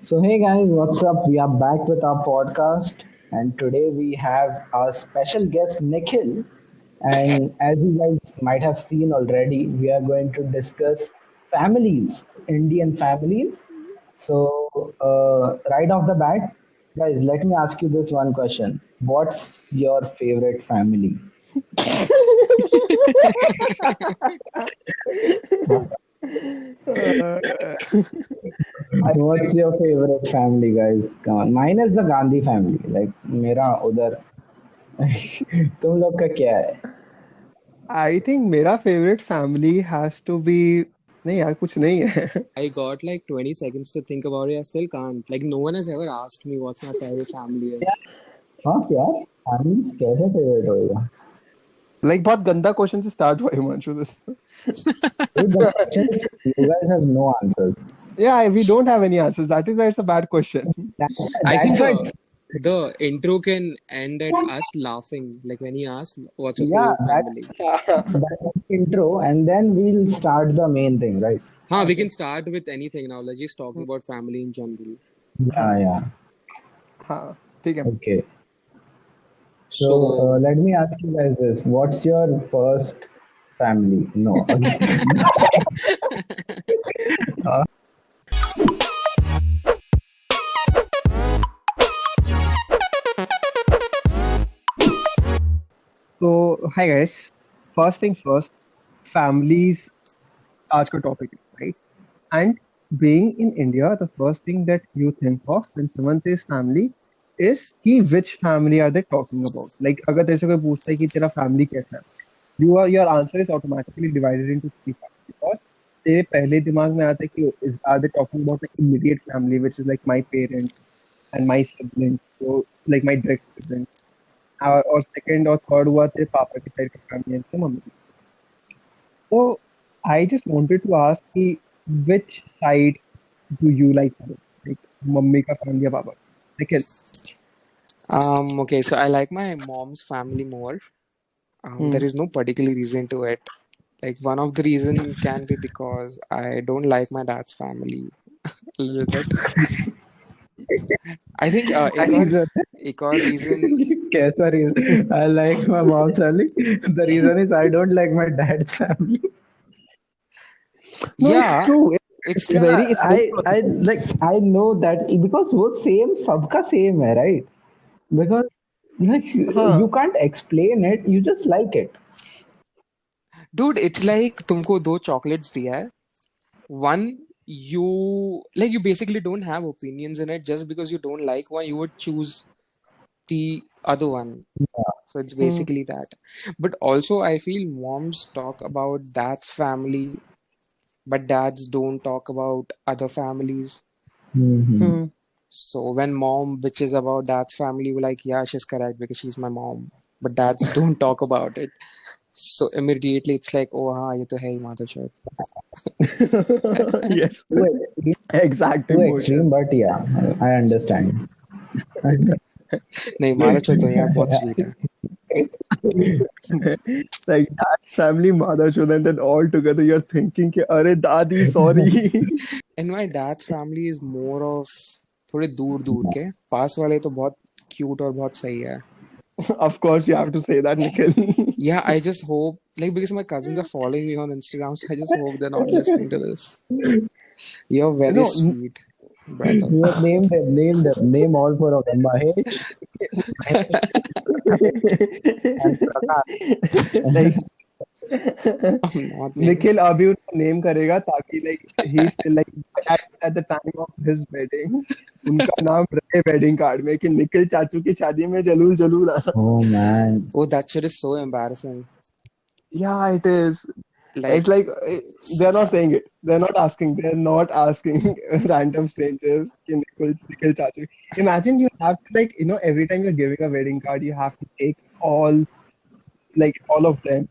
So, hey guys, what's up? We are back with our podcast, and today we have our special guest Nikhil. And as you guys might have seen already, we are going to discuss families, Indian families. So, right off the bat, guys, let me ask you this one question: what's your favorite family? Uh, I What's your favorite family, guys? Come on, mine is the Gandhi family. Like, मेरा उधर तुम लोग का क्या है? I think मेरा favorite family has to be नहीं यार कुछ नहीं है. I got like 20 seconds to think about it. I still can't. Like, no one has ever asked me what's my favorite family is. हाँ यार, फैमिली कैसे favourite होएगा? Like बहुत गंदा question से start हुआ Himanshu this. Dude, the question is, you guys have no answers. Yeah, we don't have any answers. That is why it's a bad question. I think That's why, the intro can end at us laughing. Like when he asks, what's your yeah, favorite family? that's the intro, and then we'll start the main thing, right? We can start with anything now. Let's just talking about family in general. Yeah, yeah. हाँ ठीक है. Okay. So, So, let me ask you guys this: what's your first family? No, okay. So hi guys. First things first, families आज का topic है, right? And being in India, the first thing that you think of when someone says family is कि which family are they talking about? Like अगर तेरे से कोई पूछता है कि तेरा family कैसा है, your answer is automatically divided into three parts because तेरे पहले दिमाग में आता है कि are they talking about my immediate family, which is like my parents and my siblings, so like my direct siblings, और second और third हुआ तेरे पापा की side का family and तेरे मम्मी की. So I just wanted to ask कि which side do you like more? Like mummy का family या पापा? Nikhil. okay, so I like my mom's family more. There is no particular reason to it. Like one of the reason can be because I don't like my dad's family a little bit. I think Reason. एक और reason कैसा reason? I like my mom's family. The reason is I don't like my dad's family. No, it's yeah true. it's It's like Yeah, very I like I know that because वो same सबका same है, right? Because like हाँ. you can't explain it, you just like it. dude it's like तुमको दो chocolates दिया है one you like you basically don't have opinions in it just because you don't like one you would choose the other one so it's Hmm. basically that but also I feel moms talk about dad's family but dads don't talk about other families Mm-hmm. Hmm. so when mom bitches about dad's family we're like yeah she's correct because she's my mom but dads don't talk about it so immediately it's like oh हाँ ये तो है ही mothership Yes. Too extreme, Exact too extreme, emotion. but yeah, I understand. नहीं mothership तो यार बहुत sweet है Like that family mother should and then all together you're thinking कि अरे दादी sorry. and my dad's family is more of थोड़े दूर दूर के पास वाले तो बहुत cute और बहुत सही है Of course you have to say that, Nikhil. yeah I just hope like because my cousins are following me on Instagram so I just hope they're not listening to this you're very No, sweet brother You name them, name all four of them. Mahesh, and Prakash. like I'm not naming Nikhil अभी उसको name करेगा ताकि like he still like at the time of his wedding उनका नाम रहे wedding card में कि निखिल चाचू की शादी में जलूल जलूल आना. Oh man. oh that shit is so embarrassing Yeah, it is. It's like like they're not saying it. They're not asking. They're not asking random strangers. कि निखिल चाचू. Imagine you have to like every time you're giving a wedding card, you have to take all of them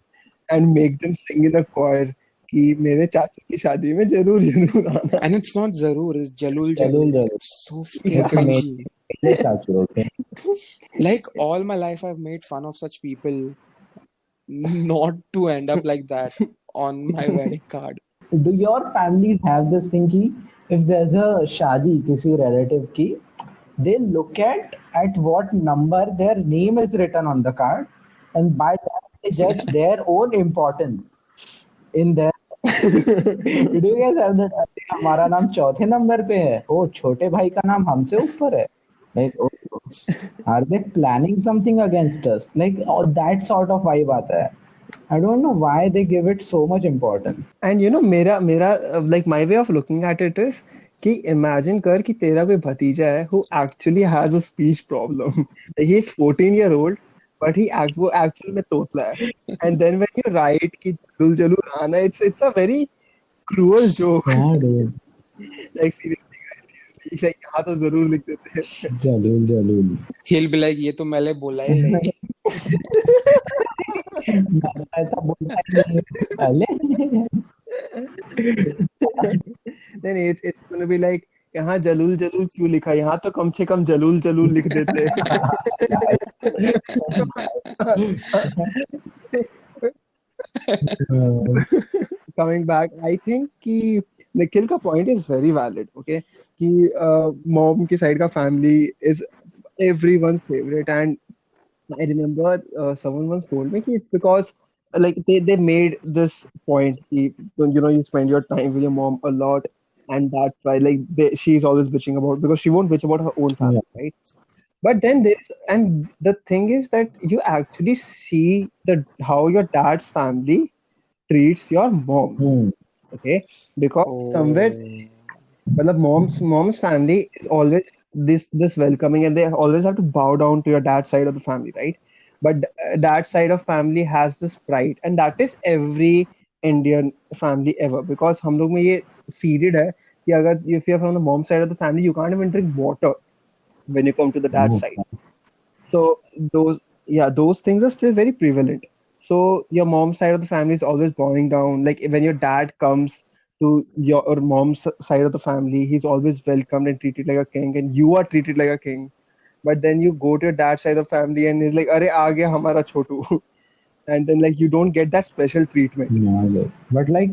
and make them sing in a choir कि मेरे चाचू की शादी में जरूर जरूर आना. and it's not Zarur it's Jalul Jalul Jalul Jalul. it's so fucking Okay, Yeah. cringy Mele Chachu, okay. like all my life I've made fun of such people not to end up like that on my wedding card Do your families have this thing? Ki, if there's a shadi किसी relative की, they look at what number their name is written on the card, and by that they judge their own importance in their. Did you guys have that? अरे हमारा नाम चौथे number पे है, ओ छोटे भाई का नाम हमसे ऊपर है. Like, oh, are they planning something against us? Like, oh, that sort of vibe आता है. I don't know why they give it so much importance. And मेरा like my way of looking at it is कि imagine कर कि तेरा कोई भतीजा है who actually has a speech problem. Like he is 14-year-old, but he act वो actual में तोतला है. And then when you write कि जलूल जलूल आना, it's a very cruel joke. Yeah, dude. Like seriously guys, seriously. Like यहाँ तो जरूर लिख देते हैं. जलील जलील. He'll be like, ये तो मैंने बोला ही नहीं. मैंने ऐसा बोला ही नहीं पहले. Then it's gonna be like यहाँ जलूल जलूल क्यों लिखा, यहाँ तो कम से कम जलूल जलूल लिख देते. Coming back, I think कि निखिल का point is very valid. Okay, कि mom की side का family is everyone's favorite, and I remember someone once told me कि it's because like they made this point कि, you spend your time with your mom a lot, and that's why like she's always bitching about, because she won't bitch about her own family, right? But then and the thing is that you actually see the how your dad's family treats your mom. Hmm. Okay, because somewhere मतलब mom's family is always this welcoming, and they always have to bow down to your dad's side of the family, right? But that side of family has this pride, and that is every Indian family ever, because हम लोग में ये seeded है कि अगर if you're from the mom side of the family, you can't even drink water when you come to the dad side. So those things are still very prevalent. So your mom's side of the family is always bowing down. Like when your dad comes to your mom's side of the family, he's always welcomed and treated like a king, and you are treated like a king. But then you go to your dad's side of the family, and he's like, "Arey, aa gaya hamara chotu," and then like you don't get that special treatment. Yeah, but like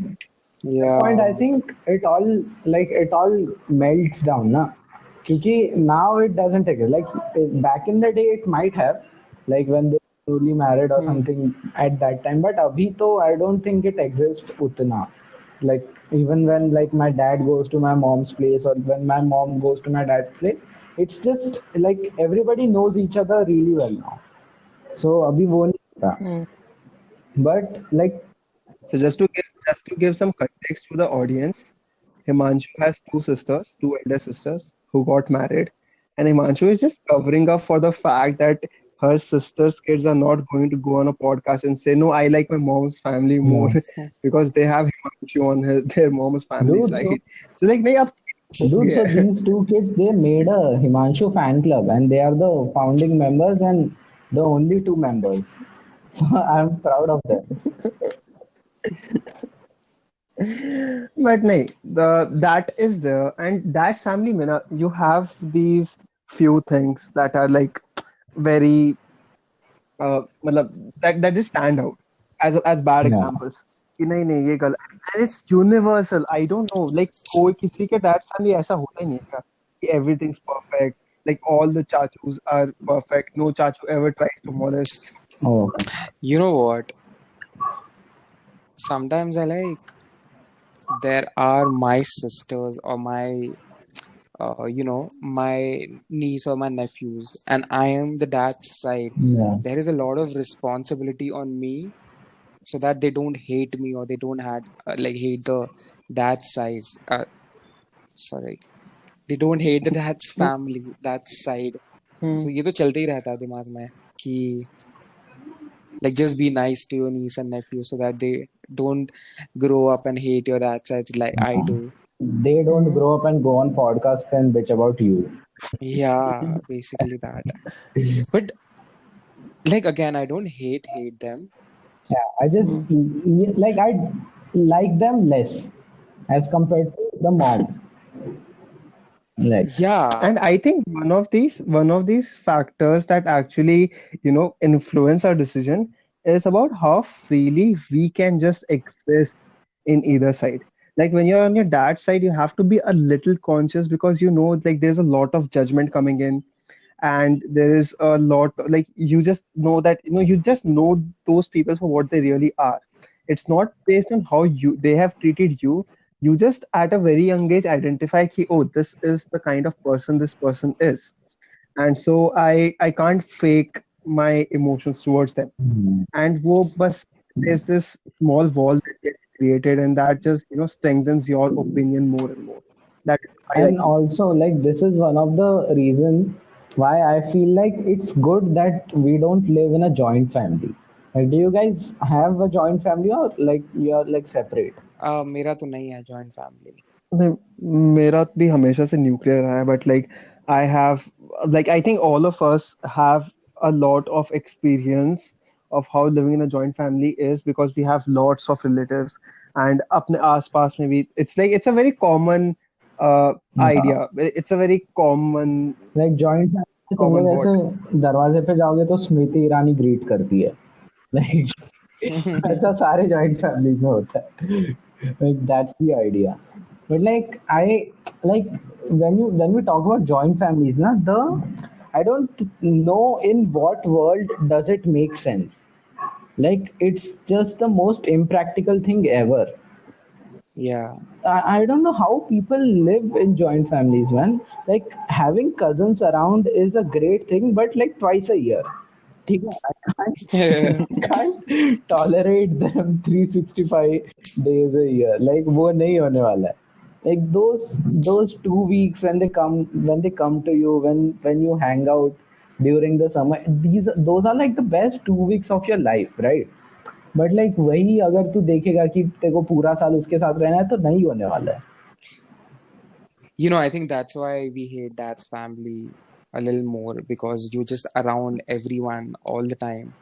point, I Yeah. think it all melts down, na. क्योंकि now it doesn't take it. Like back in the day, it might have, like when they were newly married or something at that time. But abhi to I don't think it exists utna. Like even when like my dad goes to my mom's place, or when my mom goes to my dad's place, it's just like everybody knows each other really well now. So abhi wo nahi hota. But like So just to give some context to the audience, Himanshu has two elder sisters who got married, and Himanshu is just covering up for the fact that her sister's kids are not going to go on a podcast and say, "No, I like my mom's family more," yeah. because they have Himanshu on their mom's family Dude, side. So like, नहीं अब Dude, so yeah. these two kids, they made a Himanshu fan club, and they are the founding members and the only two members. So I'm proud of them. But nahi, that is there, and that's family. Mina, you have these few things that are like very मतलब that just stand out as bad Yeah. examples कि नहीं ये गलत, and it's universal. I don't know, like कोई किसी के dad family ऐसा होता ही नहीं है क्या कि everything's perfect, like all the chachus are perfect, no chachu ever tries to molest. Oh, You know what? Sometimes I like there are my sisters or my niece or my nephews, and I am the dad's side. yeah. There is a lot of responsibility on me so that they don't hate me or they don't hate the dad's size. Sorry, they don't hate the dad's family, dad's side. So ये तो चलते ही रहता है दिमाग में कि like just be nice to your niece and nephew so that they don't grow up and hate your dad's side like I do. They don't grow up and go on podcast and bitch about you. Yeah, basically that. But like again, I don't hate them. Yeah, I just like I like them less as compared to the mom. Like, Yeah, And I think one of these factors that actually, influence our decision is about how freely we can just exist in either side. Like when you're on your dad's side, you have to be a little conscious because you know like there's a lot of judgment coming in, and there is a lot like you just know that you just know those people for what they really are. It's not based on how they have treated you. You just at a very young age identify ki, oh, this is the kind of person this person is, and so I can't fake my emotions towards them. Hmm. And wo bas there's this small wall that gets created, and that just strengthens your opinion more and more. That is why I And also, like, this is one of the reasons why I feel like it's good that we don't live in a joint family. Like, do you guys have a joint family, or like you're like separate? मेरा तो नहीं है joint family. नहीं, मेरा भी हमेशा से nuclear रहा है, but like I have like I think all of us have a lot of experience of how living in a joint family is because we have lots of relatives and अपने आसपास में भी it's a very common uh, Yeah. idea. It's a very common like joint family तुम लोग common ऐसे what. दरवाजे पे जाओगे तो स्मृति ईरानी ग्रीट करती है. लाइक ऐसा सारे जॉइंट फैमिलीज में होता है. Like that's the idea. But like I like when we talk about joint families, na the I don't know in what world does it make sense. Like it's just the most impractical thing ever. Yeah. I don't know how people live in joint families, man. Like having cousins around is a great thing, but like twice a year. ठीक है, I can't tolerate them 365 days a year. Like वो नहीं होने वाला है. Like those 2 weeks when they come to you when you hang out during the summer, those are like the best 2 weeks of your life, right? But like वही अगर तू देखेगा कि तेरे को पूरा साल उसके साथ रहना है तो नहीं होने वाला है. I think that's why we hate dad's family a little more because you're just around everyone all the time.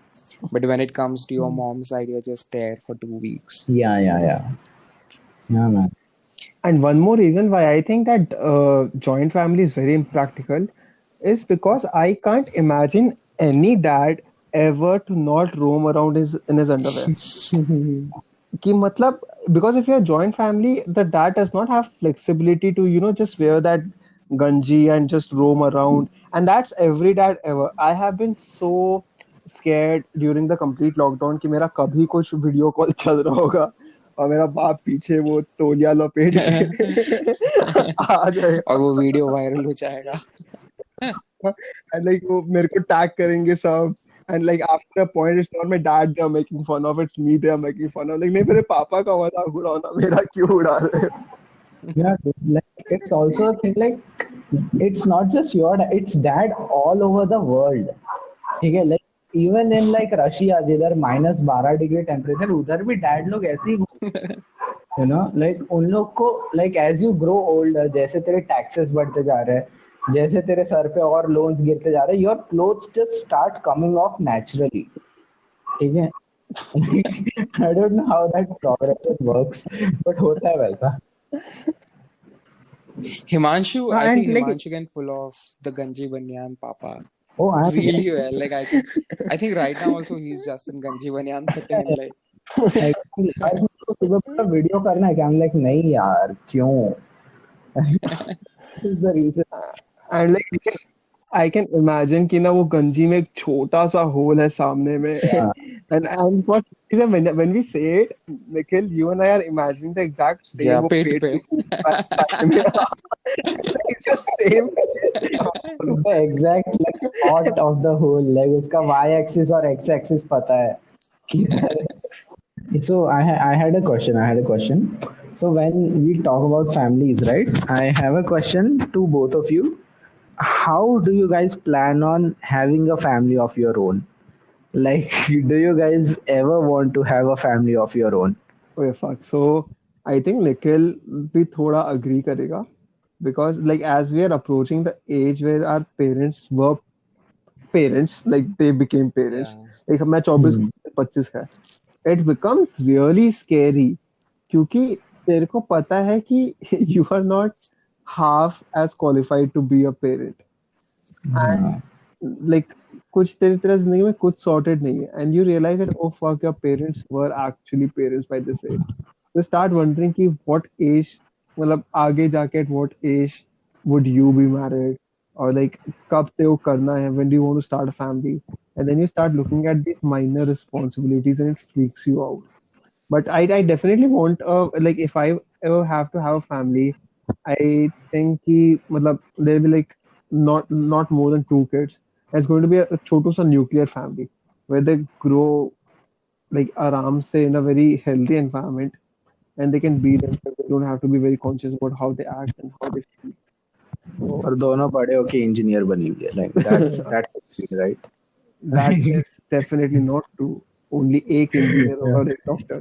But when it comes to your mom's side, you're just there for 2 weeks. Yeah. Yeah, man. And one more reason why I think that joint family is very impractical is because I can't imagine any dad ever to not roam around in his underwear. कि मतलब because if you're a joint family, the dad does not have flexibility to just wear that ganji and just roam around, and that's every dad ever. I have been so scared during the complete lockdown कि मेरा कभी कुछ video call चल रहा होगा और मेरा बाप पीछे वो तौलिया लपेट के आ और जाएगा वो वीडियो वायरल हो जाएगा. and like वो मेरे को टैग करेंगे सब. And like after a point, it's not my dad they are making fun of, it's me they are making fun of. Like नहीं मेरे पापा का मजाक उड़ाना मेरा क्यों उड़ा रहे हो? Yeah, dude, like it's also a thing like it's not just your dad, it's dad all over the world. ठीक है, like even in like Russia जिधर -12 डिग्री टेम्परेचर उधर भी डैड लोग ऐसे ही. लाइक उन लोग को like as you grow older जैसे तेरे टैक्सेस बढ़ते जा रहे हैं, जैसे तेरे सर पे और लोन्स गिरते जा रहे हैं, your clothes just start coming of naturally. ठीक है. I don't know how that progression works but होता है वैसा. Himanshu, I And think like Himanshu can pull off the Ganji Banyan Papa oh I am really well. Like I think right now also he's just in Ganji Banyan sitting in like. सुबह पूरा video करना है कि I am like नहीं यार क्यों. This is the reason. and like I can imagine कि ना वो गंजी में एक छोटा सा होल है सामने में. And what reason when we say it, Nikhil, you and I are imagining the exact same Yeah, वो पेट पेट पे. के सामने में. It's the same. the exact like spot of the hole, like उसका y axis और x axis पता है. So I had a question. So when we talk about families, right? I have a question to both of you. How do you guys plan on having a family of your own? Like, do you guys ever want to have a family of your own? Okay, fuck. So I think Nikhil भी थोड़ा agree करेगा because like as we are approaching the age where our parents were parents, like they became parents. Yeah. Like मैं 24 Hmm. 25 का है. It becomes really scary क्योंकि तेरे को पता है कि you are not half as qualified to be a parent. And Yeah. like कुछ तेरी तेरे जिंदगी में कुछ sorted नहीं है and you realize that oh fuck your parents were actually parents by this age. You start wondering कि what age, मतलब आगे जाके at what age would you be married, or like कब तेरे को करना है, when do you want to start a family, and then you start looking at these minor responsibilities and it freaks you out. But I definitely want like if I ever have to have a family, I think कि मतलब there'll be like not more than two kids. It's going to be a छोटू सा nuclear family where they grow like आराम से in a very healthy environment and they can be themselves. They don't have to be very conscious about how they act and how they और दोनों बड़े होके engineer बनी हुई है, like feel. That's right. That is definitely not true. Only एक engineer Yeah. और एक doctor.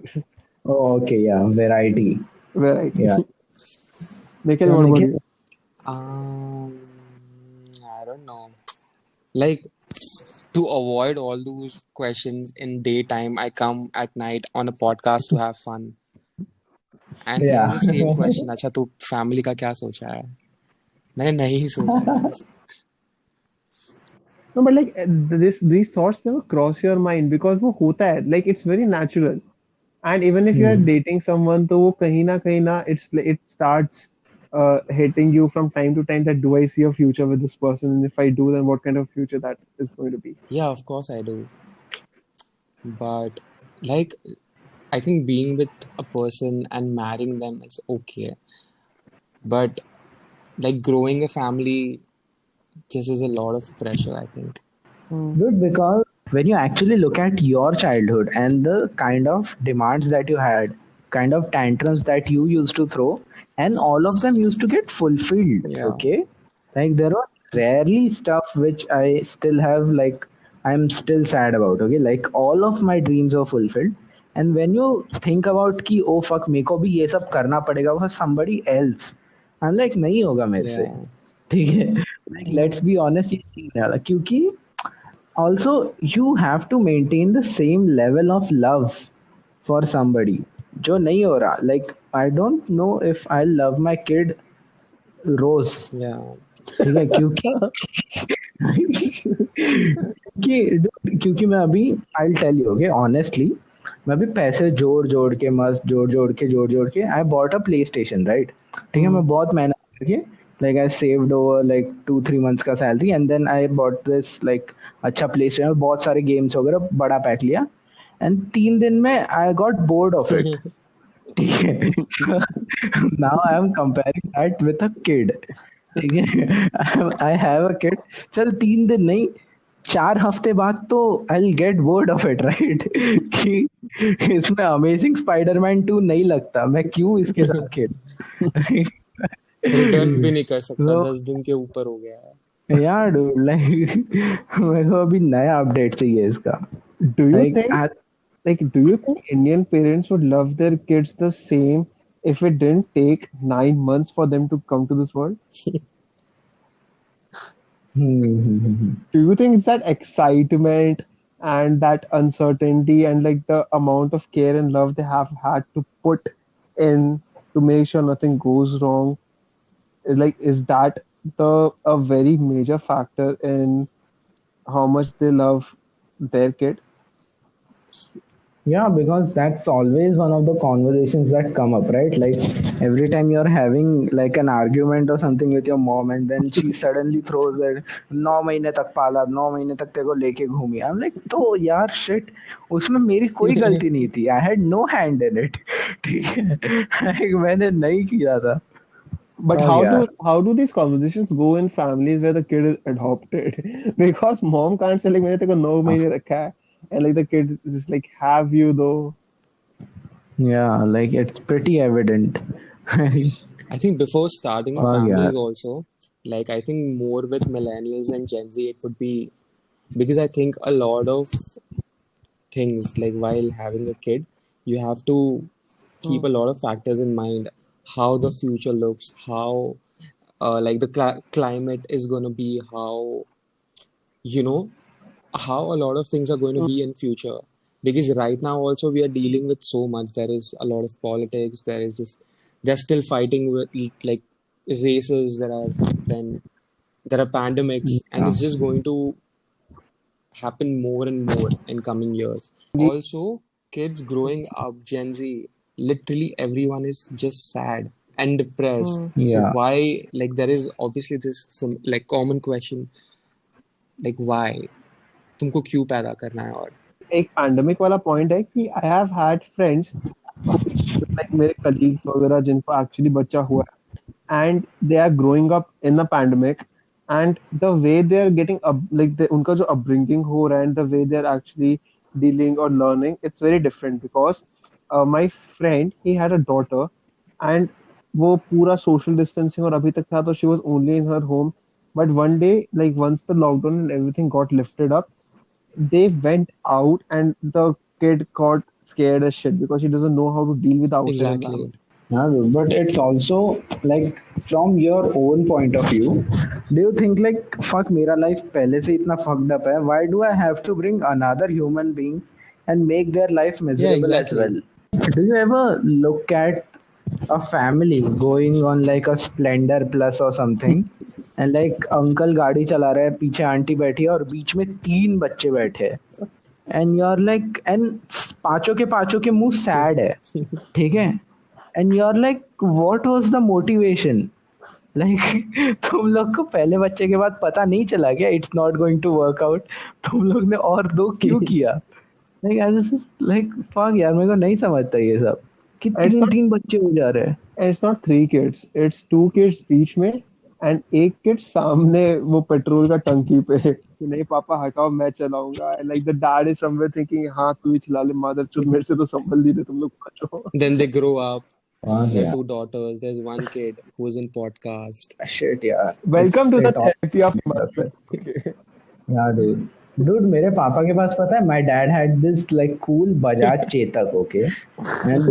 Oh, okay, yeah, variety. Variety. Yeah. Nikhil, So what about Nikhil, you? Um, I don't know. Like to avoid all those questions in daytime, I come at night on a podcast to have fun. And he has yeah. the same question. अच्छा तू family का क्या सोचा है? मैंने नहीं सोचा guys. No, but like this, these thoughts never cross your mind because वो होता है. Like it's very natural. And even if you are Hmm. dating someone, तो वो कहीं ना it starts hitting you from time to time that do I see a future with this person? And if I do, then what kind of future that is going to be? Yeah, of course I do. But like I think being with a person and marrying them is okay. But like growing a family just is a lot of pressure, I think. Hmm. Good, because when you actually look at your childhood and the kind of demands that you had, kind of tantrums that you used to throw, and all of them used to get fulfilled. Yeah. Okay, like there was rarely stuff which I still have, like I'm still sad about. Okay, like all of my dreams were fulfilled. And when you think about कि oh fuck मेरे को भी ये सब करना पड़ेगा for somebody else, I'm like नहीं होगा मेरे से. Yeah. ठीक है, like let's be honest, ये नहीं वाला क्योंकि also you have to maintain the same level of love for somebody जो नहीं हो रहा. Like I don't know if I love my kid Rose. Yeah. ठीक है, क्योंकि क्योंकि मैं अभी I tell you okay honestly, मैं अभी पैसे जोड़ जोड़ के मस्त जोड़ जोड़ के I bought a PlayStation, right. ठीक है, Hmm. मैं बहुत मेहनत करके like I saved over like 2-3 months का salary and then I bought this like अच्छा प्ले स्टेशन, बहुत सारे गेम्स वगैरह बड़ा पैक लिया. एंड 3 दिन में I got bored of it. ठीक है, now I am comparing that with a kid. ठीक है, आई हैव अ किड. चल 3 दिन नहीं, 4 हफ्ते बाद तो I get bored of it, right. कि इसमें अमेजिंग स्पाइडरमैन 2 नहीं लगता, मैं क्यों इसके साथ खेल. रिटर्न भी नहीं कर सकता, तो 10 दिन के ऊपर हो गया है. यार लाइक मेरे को अभी नया अपडेट चाहिए इसका. Do you like think do you think Indian parents would love their kids the same if it didn't take 9 months for them to come to this world? Do you think it's that excitement and that uncertainty and like the amount of care and love they have had to put in to make sure nothing goes wrong? Like, is that the a very major factor in how much they love their kid? Yeah, because that's always one of the conversations that come up, right? Like every time you're having like an argument or something with your mom, and then she suddenly throws it, 9 महीने तक पाला, 9 महीने तक तेरे को लेके घूमी. I'm like, तो यार shit, उसमें मेरी कोई गलती नहीं थी. I had no hand in it. ठीक है, Like, मैंने नहीं किया था. But Oh यार. how do these conversations go in families where the kid is adopted? Because mom can't say like मैंने तेरे को 9 महीने रखा है, and like the kid is just like have you though. Yeah, like it's pretty evident. I think before starting Oh families यार. also, like I think more with millennials and Gen Z, it would be because I think a lot of things like while having a kid, you have to keep Hmm. a lot of factors in mind, how the future looks, how like the climate is going to be, how you know how a lot of things are going to be in future. Because right now also we are dealing with so much. There is a lot of politics. There is just they're still fighting with like races. There are pandemics, and Yeah. it's just going to happen more and more in coming years. Also, kids growing up, Gen Z. literally everyone is just sad and depressed. Hmm. So Yeah. why, like, there is obviously this some like common question, like why तुमको क्यों पैदा करना है और एक pandemic वाला point है कि I have had friends like मेरे कलीग्स वगैरह जिनको एक्चुअली बच्चा हुआ है and they are growing up in the pandemic and the way they are getting up like उनका जो अपब्रिंगिंग हो रहा है and the way they are actually dealing और learning it's very different because my friend he had a daughter and वो पूरा social distancing और अभी तक था तो she was only in her home but one day like once the lockdown and everything got lifted up they went out and the kid got scared as shit because she doesn't know how to deal with the outside exactly. environment. Yeah, dude, but it's also like from your own point of view, do you think like fuck मेरा life पहले से इतना fucked up है, why do I have to bring another human being and make their life Yeah, miserable as exactly. well? Do you ever look at a family going on like a Splendor Plus or something and like uncle गाड़ी चला रहा है, पीछे aunty बैठी है और बीच में तीन बच्चे बैठे हैं and you're like and पांचों के मुंह sad है, ठीक है, and you're like what was the motivation like तुम लोग को पहले बच्चे के बाद पता नहीं चला क्या it's not going to work out, तुम लोग ने और दो क्यों किया, लाइक एज लाइक फक यार मेरे को नहीं समझता ये सब कि it's तीन not तीन बच्चे हो जा रहे हैं. it's not three kids, it's two kids बीच में and एक kid सामने वो पेट्रोल का टंकी पे कि नहीं पापा हटाओ मैं चलाऊंगा and like the dad is somewhere thinking हाँ तू ही चला ले मादर चोद मेरे से तो संभल नहीं रहे तुम लोग बचो. Then they grow up. Fuck There are yeah, two daughters. There's one kid who's in podcast. shit yeah, Welcome to the it all therapy of my friend. Okay. yeah dude. Dude, मेरे पापा के पास पता है my dad had this like cool Bajaj Chetak, okay, and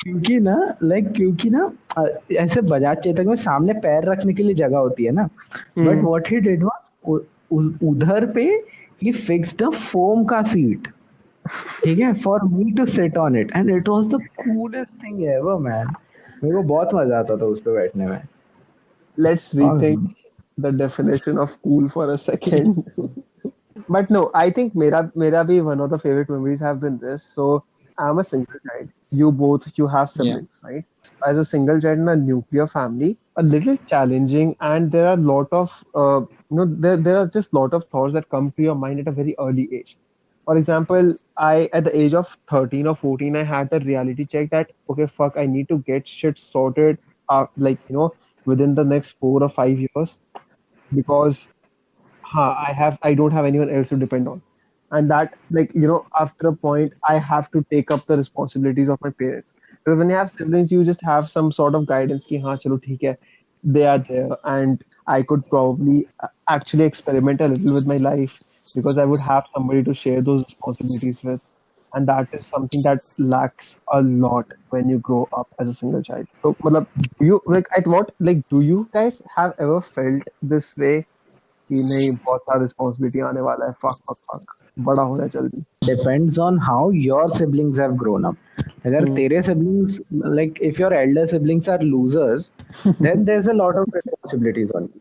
क्योंकि ना ऐसे बजाज चेतक में सामने पैर रखने के लिए जगह होती है ना, but Hmm. What he did was उधर पे ही फिक्स्ड अ फोम का सीट, ठीक है, for me to sit on it and it was the coolest thing ever man, मेरे को बहुत मजा आता था उस पे बैठने में. Let's rethink हाँ, the definition of cool for a second. But no, I think mera bhi one of the favorite memories have been this. So I'm a single child. You have Yeah. siblings, right? As a single child in a nuclear family, a little challenging, and there are a lot of there are just lot of thoughts that come to your mind at a very early age. For example, I at the age of 13 or 14, I had the reality check that okay, fuck, I need to get shit sorted, like within the next 4 or 5 years because I don't have anyone else to depend on. And that, like, after a point, I have to take up the responsibilities of my parents. Because when you have siblings, you just have some sort of guidance ki, हाँ, चलो, ठीक है, they are there. And I could probably actually experiment a little with my life because I would have somebody to share those responsibilities with. And that is something that lacks a lot when you grow up as a single child. So, matlab, do you like at what like do you guys have ever felt this way कि नहीं बहुत सारा responsibility आने वाला है fuck बड़ा होना जल्दी. depends on how your siblings have grown up. अगर Hmm. तेरे siblings like if your elder siblings are losers, then there's a lot of responsibilities on you.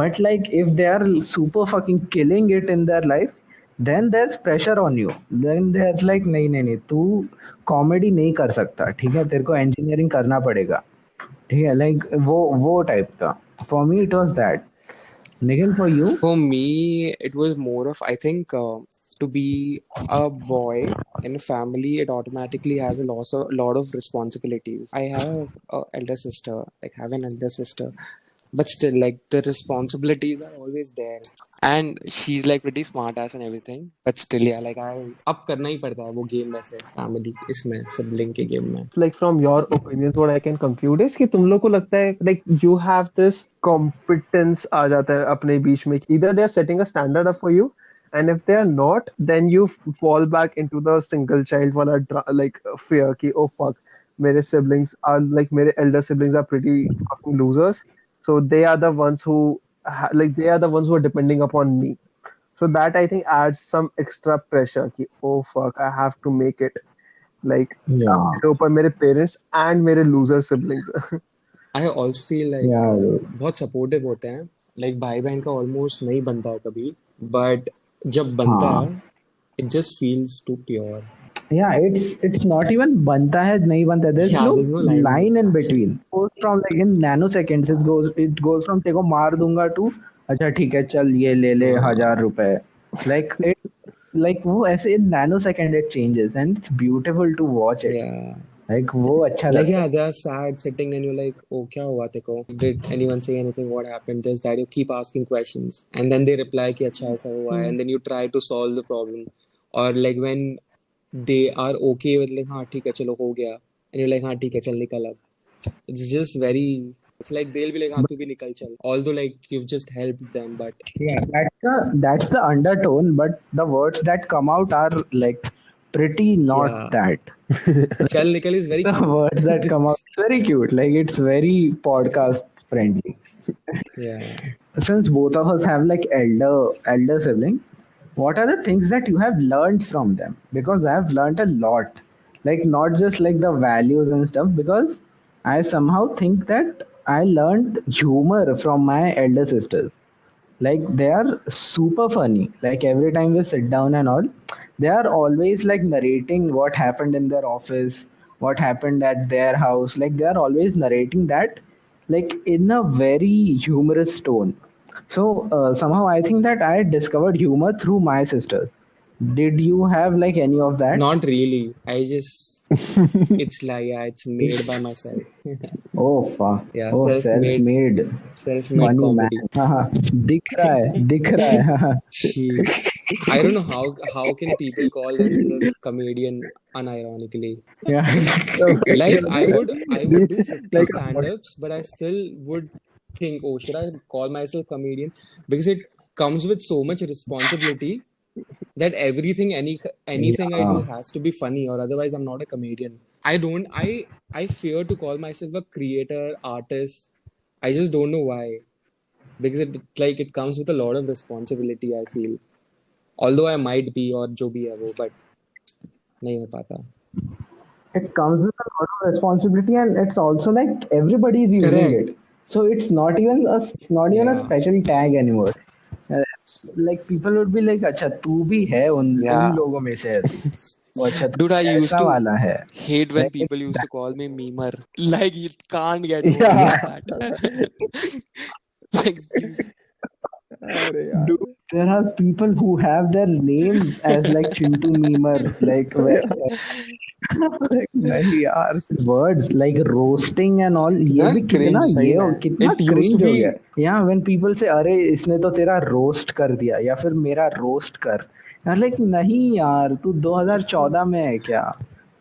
But like if they are super fucking killing it in their life, then there's pressure on you. Then there's like नहीं नहीं नहीं तू comedy नहीं कर सकता, ठीक है, तेरे को engineering करना पड़ेगा, ठीक है, like वो टाइप का. For me it was that. Nikhil, for you? For me, it was more of, I think, to be a boy in a family, it automatically has a lot of responsibilities. I have an elder sister, like have an elder sister, but still, like the responsibilities are always there. And she's like pretty smart ass and everything, but still, yeah, like अब करना ही पड़ता है वो game वैसे family इसमें sibling के game में. Like from your opinions what I can conclude is कि तुम लोग को लगता है like you have this competence आ जाता है अपने बीच में either they are setting a standard up for you and if they are not then you fall back into the single child वाला like fear कि oh fuck मेरे siblings are like मेरे elder siblings are pretty fucking losers so they are the ones who like they are the ones who are depending upon me so that I think adds some extra pressure कि oh fuck I have to make it like Yeah, मेरे ऊपर मेरे parents and मेरे loser siblings. I also feel like yeah, dude. बहुत supportive होते हैं. Like भाई बहन का ऑलमोस्ट नहीं बनता है कभी, बट जब बनता हाँ. है, it just feels too pure. Yeah, it's not even banta hai, nahi banta hai. There's Yeah, no there's no line in line between in actually. between. Goes from like in nanoseconds, it goes from तेको मार दूंगा to अच्छा ठीक है चल ये ले ले Uh, 1,000 रुपए. Like it, like वो ऐसे in nanosecond it changes and it's beautiful to watch it. yeah. Like वो अच्छा Like, लगता yeah, है. they are sad sitting and you're like, oh, kya hua teko? Did anyone say anything? What happened? There's that. You keep asking questions. And then they reply ki acha aisa hua hai. And then you try to solve the problem. Or like when they are okay with like, हाँ ठीक है चलो हो गया. And you're like, हाँ ठीक है चल निकल अब. It's just very, it's like they'll be like, हाँ तू भी निकल चल. Although like you've just helped them, but Yeah, that's the undertone, but the words that come out are like pretty not yeah, that. chal nikal is very The cute. words that come out, it's very cute. Like it's very podcast friendly. Yeah. Since both of us have like elder siblings, what are the things that you have learned from them? Because I have learned a lot, like not just like the values and stuff, because I somehow think that I learned humor from my elder sisters. Like they are super funny. Like every time we sit down and all, they are always like narrating what happened in their office, what happened at their house. Like they are always narrating that like in a very humorous tone. So somehow I think that I discovered humor through my sisters. Did you have like any of that? Not really. I just, it's like, yeah, it's made by myself. Oh fuck. Yeah, Oh, self-made self-made funny man. comedy. हाँ, दिख रहा है. Gee, I don't know how can people call themselves comedian unironically. Yeah. Like I would do 50 Like, stand-ups, but I still would think, oh, should I call myself comedian? Because it comes with so much responsibility that anything I do Yeah. has to be funny, or otherwise I'm not a comedian. I fear to call myself a creator, artist. I just don't know why. Because it comes with a lot of responsibility, I feel. Although I might be or जो भी है वो, but नहीं हो पाता. It comes with a lot of responsibility, and it's also like everybody is using Correct. it. So it's not even a Yeah. special tag anymore. Uh, like people would be like, अच्छा तू भी है उन Yeah. लोगों में से है तू. वो अच्छा तू Dude, I used ऐसा to वाला है. hate when Like people it's used to that. call me memer. Like you can't get over yeah. Yeah. that. Like these. अरे यार. Dude, there are people who have their names as like Chintu Memer, like where like नहीं यार words like roasting and all ये कितना भी cringe सही में. कितना It used to cringe हो be. गया. Yeah, when people say अरे इसने तो तेरा roast कर दिया या फिर मेरा roast कर, यार like नहीं यार तू 2014 में है क्या?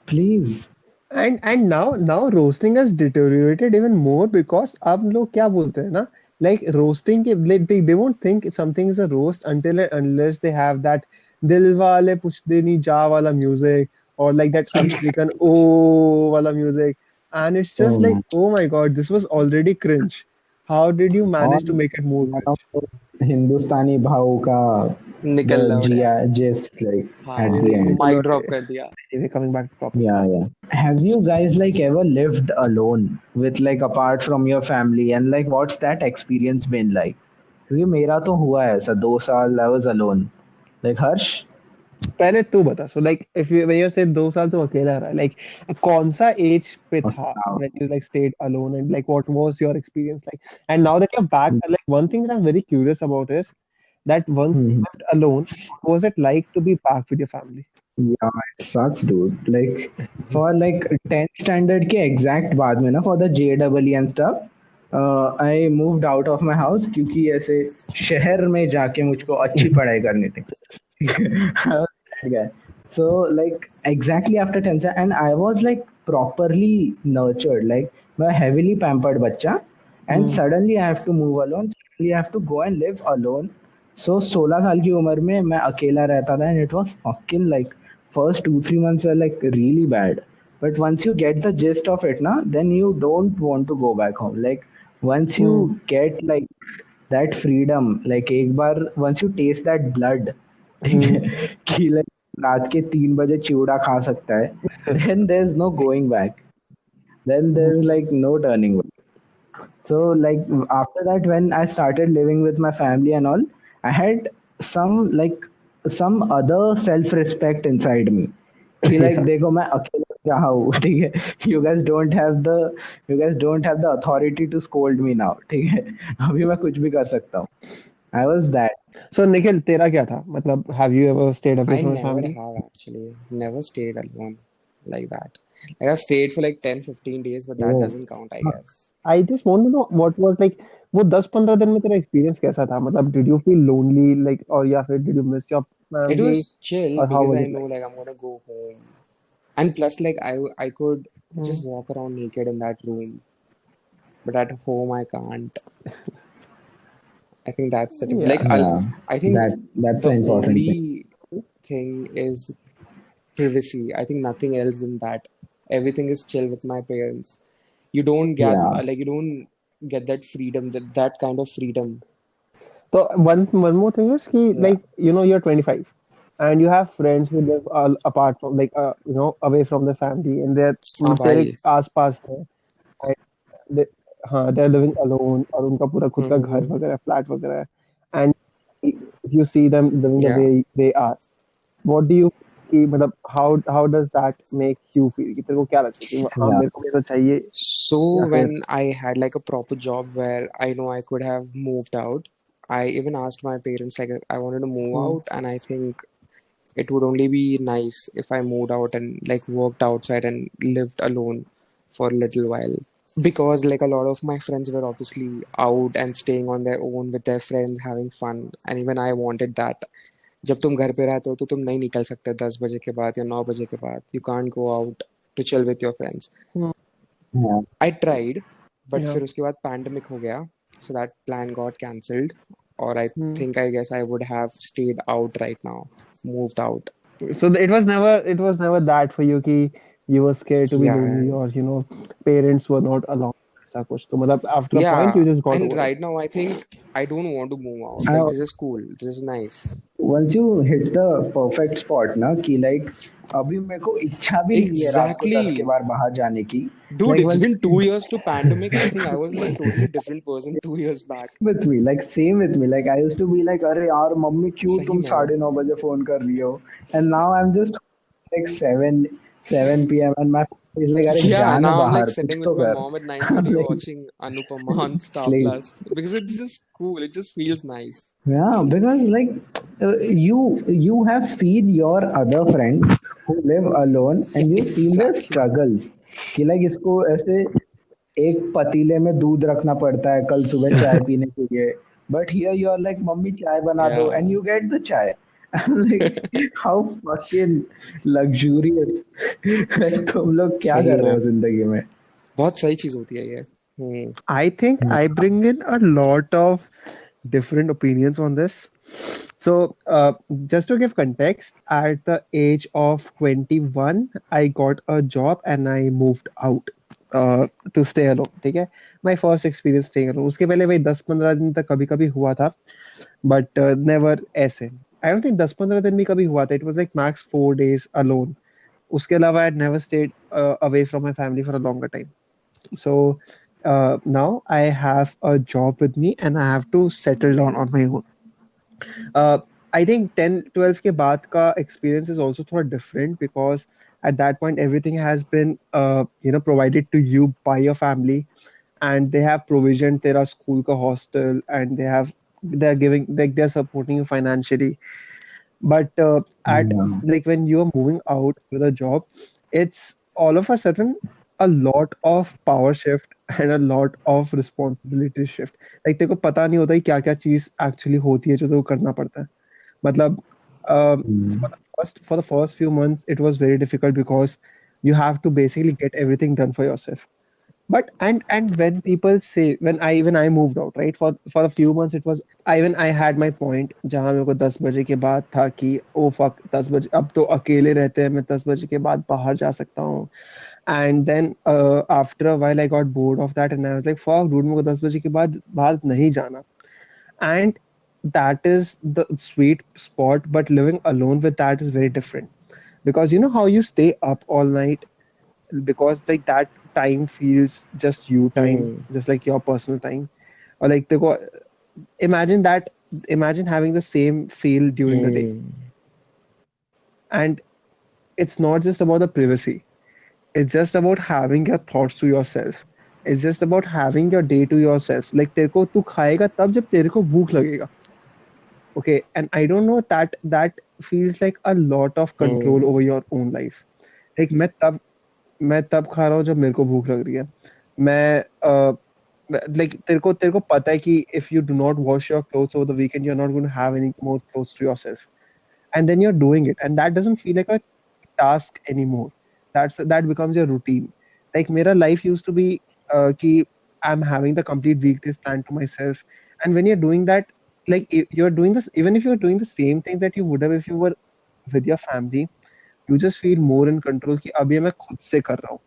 Please. And now roasting has deteriorated even more because अब लोग क्या बोलते हैं ना, like roasting के like, they won't think something is a roast until and unless they have that दिल वाले पुछते नहीं जा वाला music, or like that American oh wala music, and it's just like, Oh, oh my god, this was already cringe. How did you और manage to make it more one of cringe? the हिंदुस्तानी भाव का the निकल लौड़े. GIF like at हाँ. the end. Mic drop कर दिया. Anyway, coming back to topic. Yeah, yeah. Have you guys like ever lived alone with like apart from your family and like what's that experience been like? क्योंकि मेरा तो हुआ है ऐसा 2 साल I was alone. Like Harsh? पहले तू बता, so like if you when you say 2 साल तो अकेला रहा, like कौन सा एज पे Okay, था now. when you like stayed alone, and like what was your experience like, and now that you're back, like one thing that I'm very curious about is that once you Hmm. lived alone, what was it like to be back with your family? Yeah, it sucks, dude. Like for like 10th standard के exact बाद में ना for the JEE and stuff, I moved out of my house क्योंकि ऐसे शहर में जाके मुझको अच्छी पढ़ाई करनी थी. I was that guy. So like exactly after 10th and I was like properly nurtured, like मैं heavily pampered बच्चा, and Hmm. suddenly I have to move alone. Suddenly I have to go and live alone. So 16 साल की उम्र में मैं अकेला रहता था and it was fucking like first 2-3 months were like really bad. But once you get the gist of it, na, then you don't want to go back home. Like once you Hmm. get like that freedom, like एक बार once you taste that blood, ठीक Hmm. है कि like रात के 3 बजे चिवड़ा खा सकता है, then there's no going back. Then Hmm. there's like no turning back. So like after that, when I started living with my family and all, I had some like some other self-respect inside me. कि like Yeah. देखो मैं अकेला रहा हूँ, ठीक है, you guys don't have the you guys don't have the authority to scold me now, ठीक है, अभी मैं कुछ भी कर सकता हूँ. I was that. So Nikhil, तेरा क्या था? मतलब, have you ever stayed away I from your never family? have actually. Never stayed alone like that. Like I've stayed for like 10, 15 days, but that Oh. doesn't count, I guess. I just want to know what was like वो 10-15 दिन में तेरा experience कैसा था? मतलब did you feel lonely like or या फिर did you miss your It family was chill or how because was I it know like? like I'm gonna go home. And plus like I could Hmm. just walk around naked in that room. But at home I can't. I think that's the tip. Yeah. Like Yeah, I think that's the an important thing. only thing is privacy. I think nothing else than that. Everything is chill with my parents. You don't get Yeah. like you don't get that freedom, that kind of freedom. So one more thing is कि Yeah. like you're 25 and you have friends who live apart from like away from the family and they're हाँ मतलब तेरे भाई. आस-पास हैं and they हाँ they're living alone और उनका पूरा खुद का घर Mm-hmm. वगैरह फ्लैट वगैरह है and if you see them living the Yeah. way they are what do you कि मतलब how does that make you feel कि तेरे को क्या लगता है कि हाँ Yeah. मेरे को भी ऐसा चाहिए So या फिर when I had like a proper job where I know I could have moved out, I even asked my parents like I wanted to move hmm, out, and I think it would only be nice if I moved out and like worked outside and lived alone for a little while. Because like a lot of my friends were obviously out and staying on their own with their friends having fun, and even I wanted that. जब तुम घर पे रहते हो तो तुम नहीं निकल सकते 10 बजे के बाद या 9 बजे के बाद. You can't go out to chill with your friends. hmm, Yeah. I tried, but yeah फिर उसके बाद pandemic हो गया, so that plan got cancelled. Or I hmm. think I guess I would have stayed out right now, moved out. So it was never that for you कि you were scared to be Yeah, lonely or parents were not allowed ऐसा कुछ तो मतलब after a point yeah. you just got And over it. right now I think I don't want to move out. Like I, this is cool. This is nice. once you hit the perfect spot ना कि like अभी मेरे को इच्छा भी नहीं है रात को 10 के Exactly. बार बाहर जाने की. Dude, Like it's once been you 2 years to pandemic. I think I was like a totally different person 2 years back. with me, like same with me, like I used to be like अरे यार mummy क्यों सही तुम में. 9:30 बजे phone कर रही हो, and now I'm just like 7 p.m. and my family is like अरे Yeah, जाना now I'm like बाहर कुछ sitting with तो my कर. mom at I'm 9:30 like watching Anupama on Star please. Plus because it's just cool. It just feels nice. Yeah, because like you have seen your other friends who live alone Yeah, and you've seen their exactly. struggles कि like इसको ऐसे एक पतीले में दूध रखना पड़ता है कल सुबह चाय पीने के लिए, but here you are like mummy चाय बना दो and Yeah. you get the chai. I'm like how fucking luxurious. like तुम लोग क्या सही कर रहे में हो जिंदगी में. बहुत सही चीज होती है ये. हम्म. I think I bring in a lot of different opinions on this. So, just to give context, at the age of 21, I got a job and I moved out to stay alone. ठीक है, my first experience staying alone. उसके पहले भाई 10-15 दिन तक कभी कभी हुआ था, but never ऐसे. I don't think 10-15 दिन भी कभी हुआ था. It was like max 4 days alone. उसके अलावा I had never stayed away from my family for a longer time. So now I have a job with me and I have to settle down on my own. Uh, I think 10-12 के बाद का experience is also थोड़ा different because at that point everything has been provided to you by your family and they have provisioned तेरा school का hostel and they're giving like they're supporting you financially. But at Yeah. like when you're moving out with a job, it's all of a sudden a lot of power shift and a lot of responsibility shift. Like तेरे को पता नहीं होता कि क्या-क्या चीज़ actually होती है जो तेरे को करना पड़ता है. मतलब Mm. for the first few months it was very difficult because you have to basically get everything done for yourself. But and when people say when I moved out, right, for a few months it was I had my point जहाँ मेरे को 10 बजे के बाद था कि oh fuck 10 बजे अब तो अकेले रहते हैं मैं 10 बजे के बाद बाहर जा सकता हूँ. And then after a while I got bored of that and I was like fuck dude मेरे को 10 बजे के बाद बाहर नहीं जाना. And that is the sweet spot, but living alone with that is very different because you know how you stay up all night because like that time feels just you time, Hmm. just like your personal time. Or like देखो, imagine that, imagine having the same feel during the day. Hmm. And it's not just about the privacy. It's just about having your thoughts to yourself. It's just about having your day to yourself. Like तेरे को तू खाएगा तब जब तेरे को भूख लगेगा. Okay, and I don't know that feels like a lot of control Hmm. over your own life. Like मैं तब खा रहा हूँ जब मेरे को भूख लग रही है. मैं like तेरे को पता है कि if you do not wash your clothes over the weekend, you're not going to have any more clothes to yourself, and then you're doing it, and that doesn't feel like a task anymore. That becomes your routine. Like mera life used to be ki I'm having the complete weekdays planned to myself, and when you're doing that, like you're doing this, even if you're doing the same things that you would have if you were with your family, you just feel more in control कि अब ये मैं खुद से कर रहा हूँ,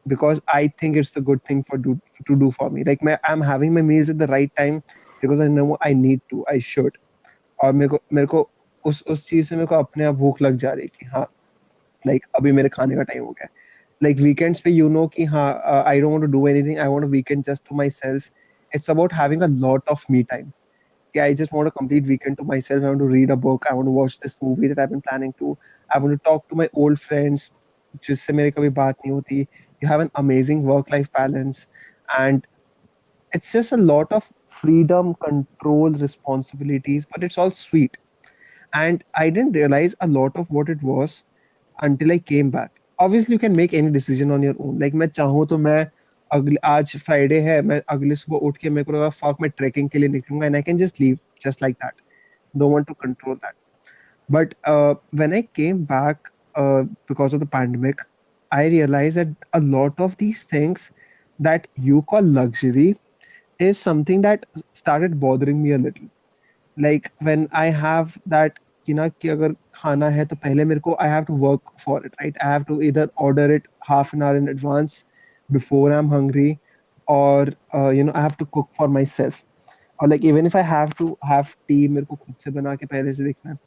because I think it's the good thing to do for me. Like I'm having my meals at the right time because I know I need to, I should. और मेरे को उस चीज से मेरे को अपने आप भूख लग जा रही है कि हाँ, लाइक अभी मेरे खाने का टाइम हो गया है. लाइक वीकेंड्स पे यू नो कि हाँ, I don't want to do anything, I want a weekend just to myself. It's about having a lot of me time. Yeah, I just want a complete weekend to myself. I want to read a book. I want to watch this movie that I've been planning to. I want to talk to my old friends, जिससे मेरी कभी बात नहीं होती. You have an amazing work-life balance, and it's just a lot of freedom, control, responsibilities, but it's all sweet. And I didn't realize a lot of what it was until I came back. Obviously, you can make any decision on your own. Like मैं चाहूँ तो मैं अगले आज Friday है, मैं अगले सुबह उठ के मेरे को लगा फक मैं ट्रैकिंग के लिए निकलूंगा, and I can just leave just like that. Don't want to control that. But when I came back because of the pandemic, I realized that a lot of these things that you call luxury is something that started bothering me a little. Like when I have that कि ना कि अगर खाना है तो पहले मेरे को I have to work for it, right? I have to either order it half an hour in advance before I'm hungry, or I have to cook for myself, or like even if I have to have tea मेरे को खुद से बना के पहले से देखना है.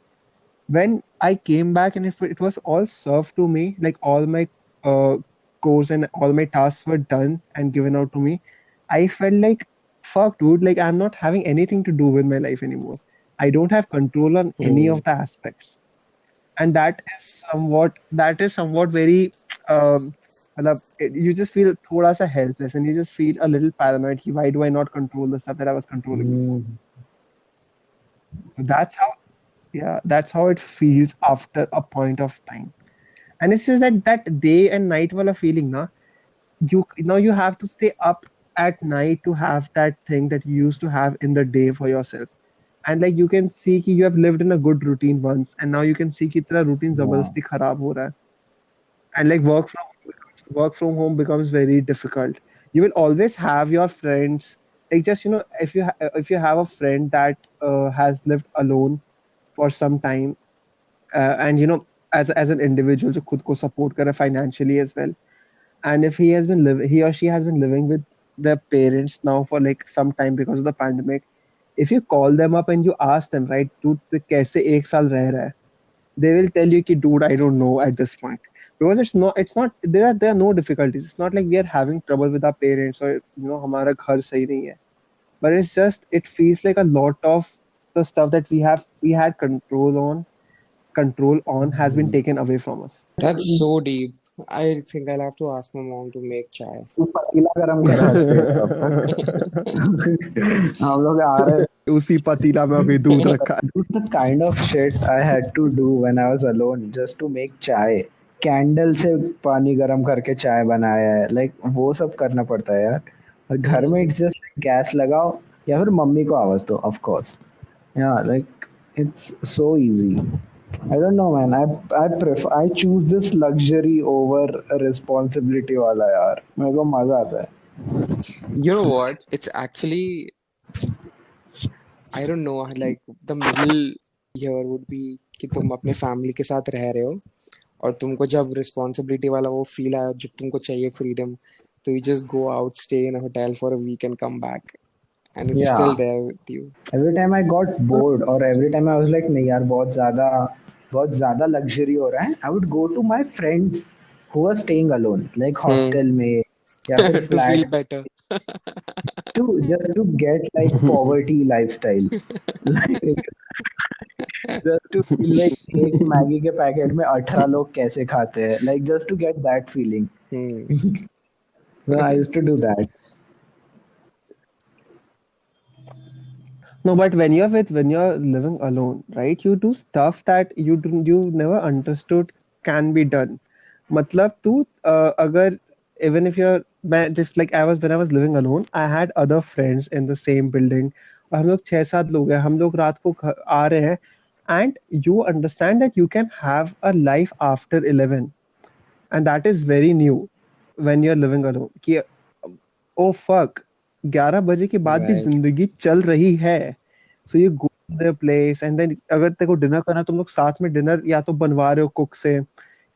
When I came back and if it was all served to me, like all my uh, course and all my tasks were done and given out to me, I felt like, fuck, dude, like I'm not having anything to do with my life anymore. I don't have control on any Hmm. of the aspects. And that is somewhat very you just feel thoda sa helpless and you just feel a little paranoid. Why do I not control the stuff that I was controlling before? Mm. So that's how it feels after a point of time. And it's just that day and night wala feeling na, you have to stay up at night to have that thing that you used to have in the day for yourself. And like you can see कि you have lived in a good routine once, and now you can see कि तेरा routine Yeah. जबरदस्ती खराब हो रहा है. And like work from home becomes very difficult. You will always have your friends. Like just if you have a friend that has lived alone for some time, and as an individual जो खुद को support करे financially as well, and if he or she has been living with their parents now for like some time because of the pandemic, if you call them up and you ask them, right, dude तू कैसे एक साल रह रहा है, they will tell you कि dude, I don't know at this point, because it's not there are no difficulties. It's not like we are having trouble with our parents, or हमारा घर सही नहीं है, but it's just it feels like a lot of the stuff that we had control on has been Mm. taken away from us. That's so deep. I think I'll have to ask my mom to make chai. तू पतीला गरम कर हर्षित तब तक हम लोग आ रहे. उसी पतीला में अभी दूध रखा है. The kind of shit I had to do when I was alone just to make chai. Candle से पानी गरम करके चाय बनाया है, लाइक वो सब करना पड़ता है यार. और घर में Hmm. इट्स जस्ट गैस लगाओ या फिर मम्मी को आवाज दो, ऑफ कोर्स. या like it's so easy. I don't know, man. I choose this luxury over a responsibility वाला यार. मेरे को मजा आता है. You know what? It's actually, I don't know, like the middle here would be कि तुम अपने फैमिली के साथ रह रहे हो और तुमको जब रिस्पॉन्सिबिलिटी वाला वो फील आया जब तुमको चाहिए फ्रीडम तो you just go out, stay in a hotel for a week and come back and it's Yeah. still there with you. Every time I got bored or every time I was like नहीं यार बहुत ज़्यादा luxury हो रहा है, I would go to my friends who were staying alone, like Hmm. hostel में या फिर To feel flat, better. to just to get like poverty lifestyle. Like just to feel like एक मैगी के packet में 18 लोग कैसे खाते हैं, like just to get that feeling. Hmm. So I used to do that. No, but when you're living alone, right? You do stuff that you never understood can be done. मतलब तू अगर even if you're मैं just like I was when I was living alone, I had other friends in the same building. और हम लोग 6-7 लोग हैं, हम लोग रात को आ रहे हैं, and you understand that you can have a life after 11, and that is very new when you're living alone. कि ओ फक 11 बजे के बाद भी Right. जिंदगी चल रही है. So you go to their place and then अगर तेरे को डिनर करना है, तुम लोग साथ में डिनर या तो बनवा रहे हो कुक से,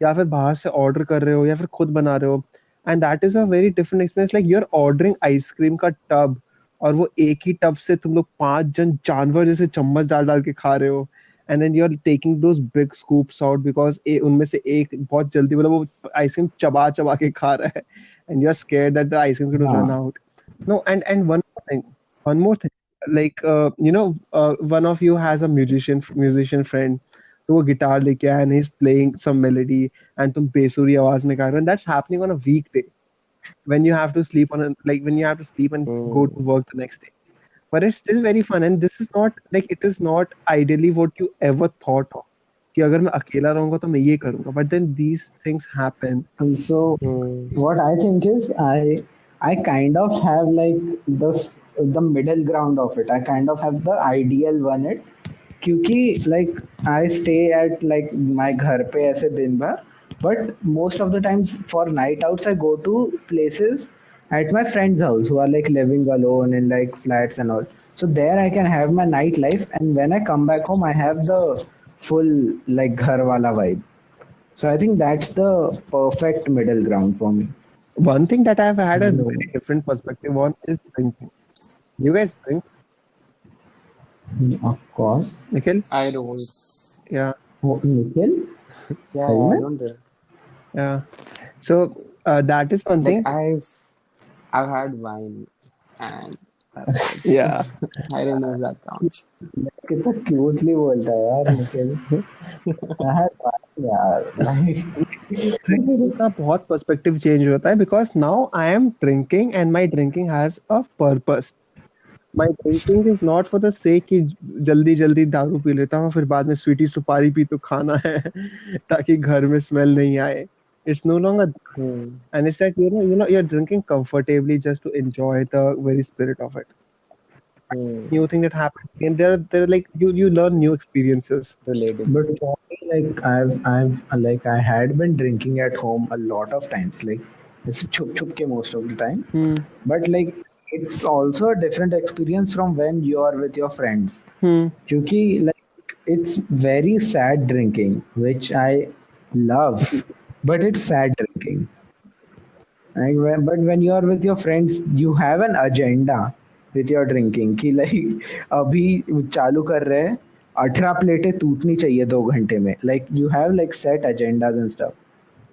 या फिर बाहर से ऑर्डर कर रहे हो, या फिर खुद बना रहे हो. And that is a very different experience. Like you are ordering ice cream का टब, और वो एक ही टब से तुम लोग 5 जन जानवर जैसे चम्मच डाल डाल के खा रहे हो. And then you are taking those big scoops out because उनमें से एक बहुत जल्दी मतलब वो आइसक्रीम चबा चबा के खा रहा है, and you are scared that the ice cream going to run हाँ out. No, and one more thing, like one of you has a musician friend, तो वो गिटार लेके आया and he's playing some melody, and तुम बेसुरी आवाज में गा रहे हो, and that's happening on a weekday when you have to sleep on a, like when you have to sleep and go Hmm. to work the next day. But it's still very fun, and this is not like it is not ideally what you ever thought of कि अगर मैं अकेला रहूंगा तो मैं ये करूंगा, but then these things happen. and so Hmm. what I think is I kind of have like this the middle ground of it. I kind of have the ideal one it क्योंकि like I stay at like my घर पे ऐसे दिन भर, but most of the times for night outs I go to places at my friend's house who are like living alone in like flats and all. So there I can have my nightlife, and when I come back home I have the full like ghar wala vibe. So I think that's the perfect middle ground for me. One thing that I've had a No. very different perspective on is drinking. You guys drink, Of course. Nikhil? I don't. Yeah, Oh, Nikhil? Yeah, सही I में? don't drink. yeah. So that is one Like thing. I've had wine and that's it. Yeah. I don't know if that counts. कितना cutely बोलता है यार निखिल. यार Drinking का बहुत perspective change होता है because now I am drinking and my drinking has a purpose. My drinking is not for the sake कि जल्दी जल्दी दारू पी लेता हूँ फिर बाद में स्वीटी सुपारी पी तो खाना है ताकि घर में स्मेल नहीं आए. It's no longer that. Hmm. And it's that you're drinking comfortably just to enjoy the very spirit of it. Hmm. New thing that happened, and there like you learn new experiences. Relatable. but for me like I had been drinking at home a lot of times, like it's chup chup ke most of the time, Hmm. but like it's also a different experience from when you are with your friends. Hmm. क्योंकि like it's very sad drinking, which I love, but it's sad drinking. But when you are with your friends, you have an agenda with your drinking कि like अभी चालू कर रहे हैं 18 प्लेटें टूटनी चाहिए 2 घंटे में. Like you have like set agendas and stuff.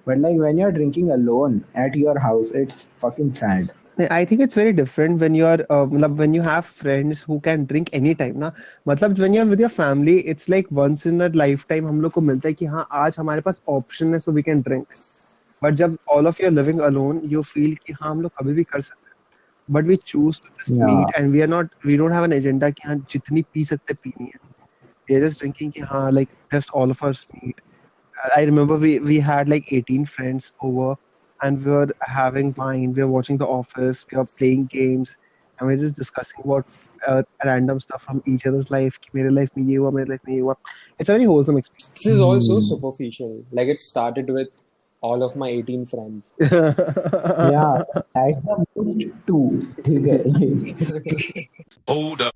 But like when you're drinking alone at your house, it's fucking sad. I think it's very different when you're मतलब when you have friends who can drink anytime ना. मतलब when you're with your family, it's like once in a lifetime हम लोग को मिलता है कि हाँ आज हमारे पास option है so we can drink. But जब all of you are living alone, you feel कि हाँ हम लोग कभी भी कर सकते हैं. But we choose to just Yeah. meet and we don't have an agenda कि हाँ जितनी पी सकते हैं पीनी है. We are just drinking कि हाँ like just all of us meet. I remember we had like 18 friends over, and we were having wine, we were watching The Office, we were playing games, and we were just discussing about random stuff from each other's life. कि मेरे life में ये हुआ, मेरे life में ये हुआ. It's a very wholesome This is also Hmm. superficial. Like it started with all of my 18 friends. Yeah. experience. At the most two. ठीक है. Like, Hold up.